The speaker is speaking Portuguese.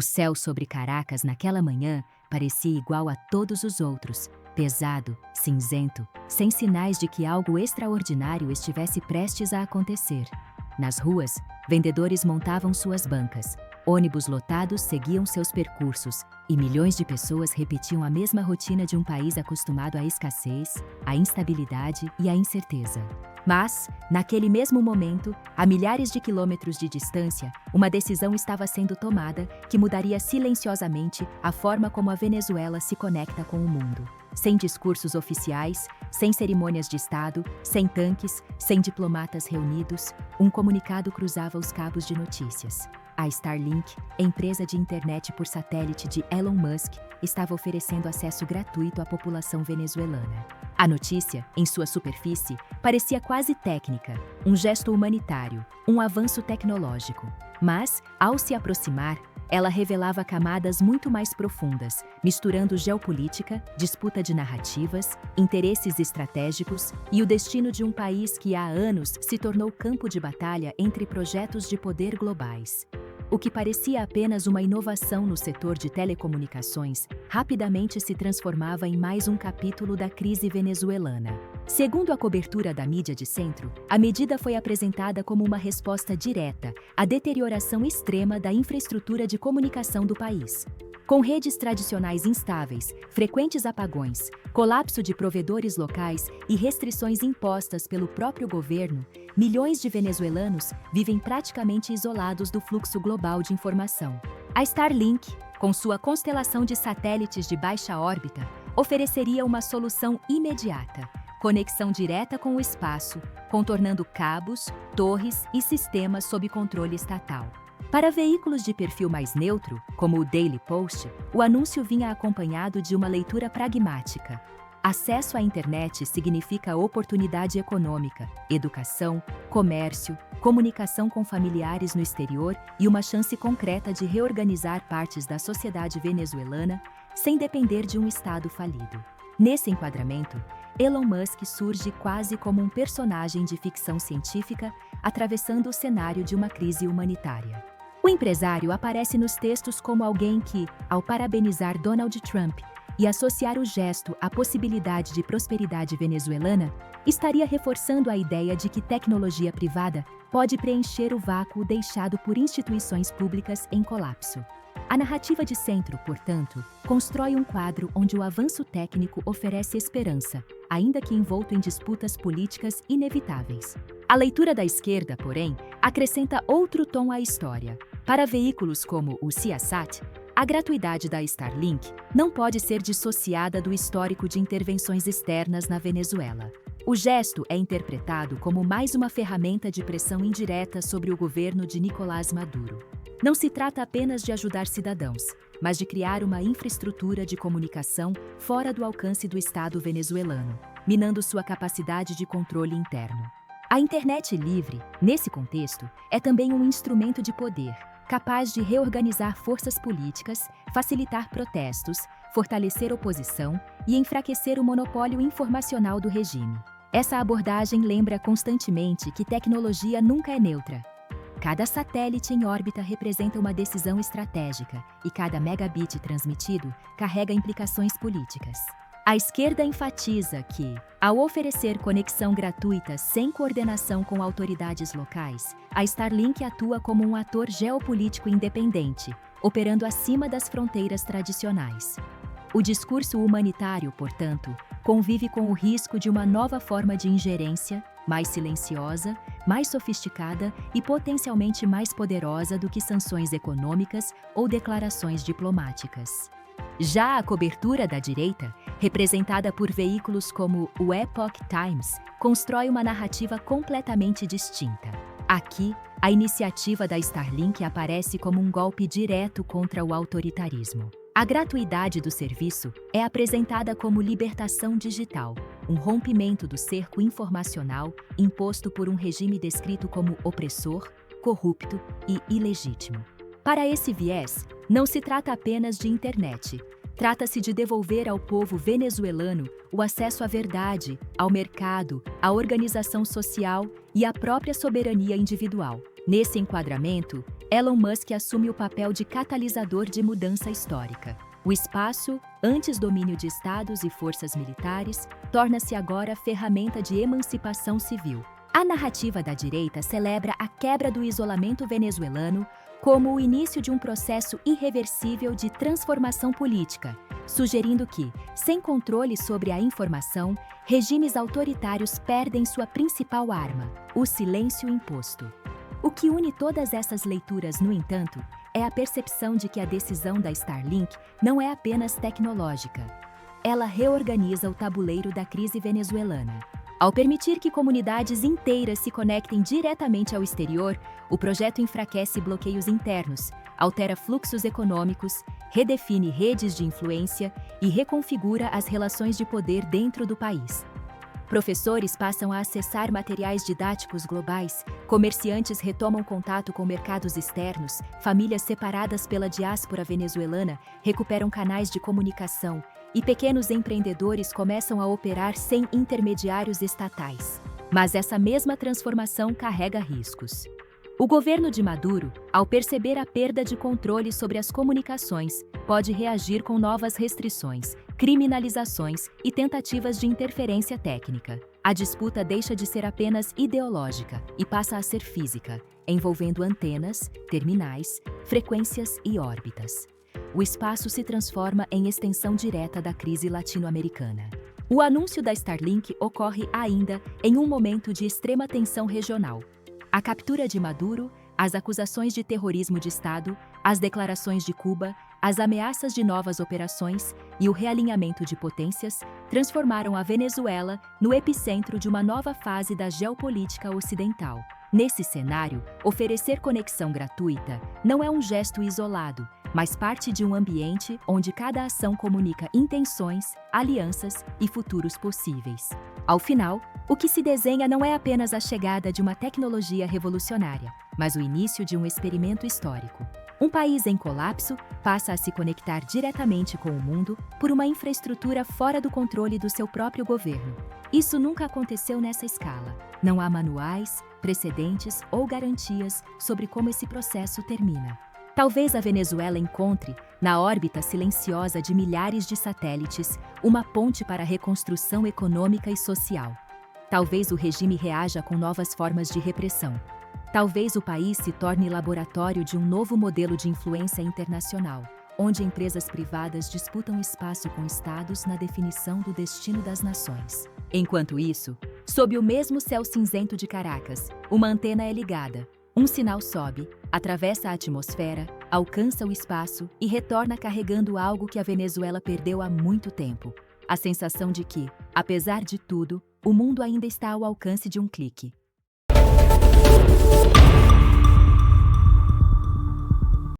O céu sobre Caracas naquela manhã parecia igual a todos os outros, pesado, cinzento, sem sinais de que algo extraordinário estivesse prestes a acontecer. Nas ruas, vendedores montavam suas bancas, ônibus lotados seguiam seus percursos e milhões de pessoas repetiam a mesma rotina de um país acostumado à escassez, à instabilidade e à incerteza. Mas, naquele mesmo momento, a milhares de quilômetros de distância, uma decisão estava sendo tomada que mudaria silenciosamente a forma como a Venezuela se conecta com o mundo. Sem discursos oficiais, sem cerimônias de Estado, sem tanques, sem diplomatas reunidos, um comunicado cruzava os cabos de notícias. A Starlink, empresa de internet por satélite de Elon Musk, estava oferecendo acesso gratuito à população venezuelana. A notícia, em sua superfície, parecia quase técnica, um gesto humanitário, um avanço tecnológico. Mas, ao se aproximar, ela revelava camadas muito mais profundas, misturando geopolítica, disputa de narrativas, interesses estratégicos e o destino de um país que há anos se tornou campo de batalha entre projetos de poder globais. O que parecia apenas uma inovação no setor de telecomunicações, rapidamente se transformava em mais um capítulo da crise venezuelana. Segundo a cobertura da mídia de centro, a medida foi apresentada como uma resposta direta à deterioração extrema da infraestrutura de comunicação do país. Com redes tradicionais instáveis, frequentes apagões, colapso de provedores locais e restrições impostas pelo próprio governo, milhões de venezuelanos vivem praticamente isolados do fluxo global de informação. A Starlink, com sua constelação de satélites de baixa órbita, ofereceria uma solução imediata: conexão direta com o espaço, contornando cabos, torres e sistemas sob controle estatal. Para veículos de perfil mais neutro, como o Daily Post, o anúncio vinha acompanhado de uma leitura pragmática. Acesso à internet significa oportunidade econômica, educação, comércio, comunicação com familiares no exterior e uma chance concreta de reorganizar partes da sociedade venezuelana sem depender de um Estado falido. Nesse enquadramento, Elon Musk surge quase como um personagem de ficção científica atravessando o cenário de uma crise humanitária. O empresário aparece nos textos como alguém que, ao parabenizar Donald Trump e associar o gesto à possibilidade de prosperidade venezuelana, estaria reforçando a ideia de que tecnologia privada pode preencher o vácuo deixado por instituições públicas em colapso. A narrativa de centro, portanto, constrói um quadro onde o avanço técnico oferece esperança, ainda que envolto em disputas políticas inevitáveis. A leitura da esquerda, porém, acrescenta outro tom à história. Para veículos como o Siasat, a gratuidade da Starlink não pode ser dissociada do histórico de intervenções externas na Venezuela. O gesto é interpretado como mais uma ferramenta de pressão indireta sobre o governo de Nicolás Maduro. Não se trata apenas de ajudar cidadãos, mas de criar uma infraestrutura de comunicação fora do alcance do Estado venezuelano, minando sua capacidade de controle interno. A internet livre, nesse contexto, é também um instrumento de poder, capaz de reorganizar forças políticas, facilitar protestos, fortalecer oposição e enfraquecer o monopólio informacional do regime. Essa abordagem lembra constantemente que tecnologia nunca é neutra. Cada satélite em órbita representa uma decisão estratégica e cada megabit transmitido carrega implicações políticas. A esquerda enfatiza que, ao oferecer conexão gratuita sem coordenação com autoridades locais, a Starlink atua como um ator geopolítico independente, operando acima das fronteiras tradicionais. O discurso humanitário, portanto, convive com o risco de uma nova forma de ingerência, mais silenciosa, mais sofisticada e potencialmente mais poderosa do que sanções econômicas ou declarações diplomáticas. Já a cobertura da direita, representada por veículos como o Epoch Times, constrói uma narrativa completamente distinta. Aqui, a iniciativa da Starlink aparece como um golpe direto contra o autoritarismo. A gratuidade do serviço é apresentada como libertação digital, um rompimento do cerco informacional imposto por um regime descrito como opressor, corrupto e ilegítimo. Para esse viés, não se trata apenas de internet. Trata-se de devolver ao povo venezuelano o acesso à verdade, ao mercado, à organização social e à própria soberania individual. Nesse enquadramento, Elon Musk assume o papel de catalisador de mudança histórica. O espaço, antes domínio de estados e forças militares, torna-se agora ferramenta de emancipação civil. A narrativa da direita celebra a quebra do isolamento venezuelano como o início de um processo irreversível de transformação política, sugerindo que, sem controle sobre a informação, regimes autoritários perdem sua principal arma, o silêncio imposto. O que une todas essas leituras, no entanto, é a percepção de que a decisão da Starlink não é apenas tecnológica. Ela reorganiza o tabuleiro da crise venezuelana. Ao permitir que comunidades inteiras se conectem diretamente ao exterior, o projeto enfraquece bloqueios internos, altera fluxos econômicos, redefine redes de influência e reconfigura as relações de poder dentro do país. Professores passam a acessar materiais didáticos globais, comerciantes retomam contato com mercados externos, famílias separadas pela diáspora venezuelana recuperam canais de comunicação e pequenos empreendedores começam a operar sem intermediários estatais. Mas essa mesma transformação carrega riscos. O governo de Maduro, ao perceber a perda de controle sobre as comunicações, pode reagir com novas restrições, criminalizações e tentativas de interferência técnica. A disputa deixa de ser apenas ideológica e passa a ser física, envolvendo antenas, terminais, frequências e órbitas. O espaço se transforma em extensão direta da crise latino-americana. O anúncio da Starlink ocorre ainda em um momento de extrema tensão regional. A captura de Maduro, as acusações de terrorismo de Estado, as declarações de Cuba, as ameaças de novas operações e o realinhamento de potências transformaram a Venezuela no epicentro de uma nova fase da geopolítica ocidental. Nesse cenário, oferecer conexão gratuita não é um gesto isolado, mas parte de um ambiente onde cada ação comunica intenções, alianças e futuros possíveis. Ao final, o que se desenha não é apenas a chegada de uma tecnologia revolucionária, mas o início de um experimento histórico. Um país em colapso passa a se conectar diretamente com o mundo por uma infraestrutura fora do controle do seu próprio governo. Isso nunca aconteceu nessa escala. Não há manuais, precedentes ou garantias sobre como esse processo termina. Talvez a Venezuela encontre, na órbita silenciosa de milhares de satélites, uma ponte para a reconstrução econômica e social. Talvez o regime reaja com novas formas de repressão. Talvez o país se torne laboratório de um novo modelo de influência internacional, onde empresas privadas disputam espaço com estados na definição do destino das nações. Enquanto isso, sob o mesmo céu cinzento de Caracas, uma antena é ligada. Um sinal sobe, atravessa a atmosfera, alcança o espaço e retorna carregando algo que a Venezuela perdeu há muito tempo. A sensação de que, apesar de tudo, o mundo ainda está ao alcance de um clique.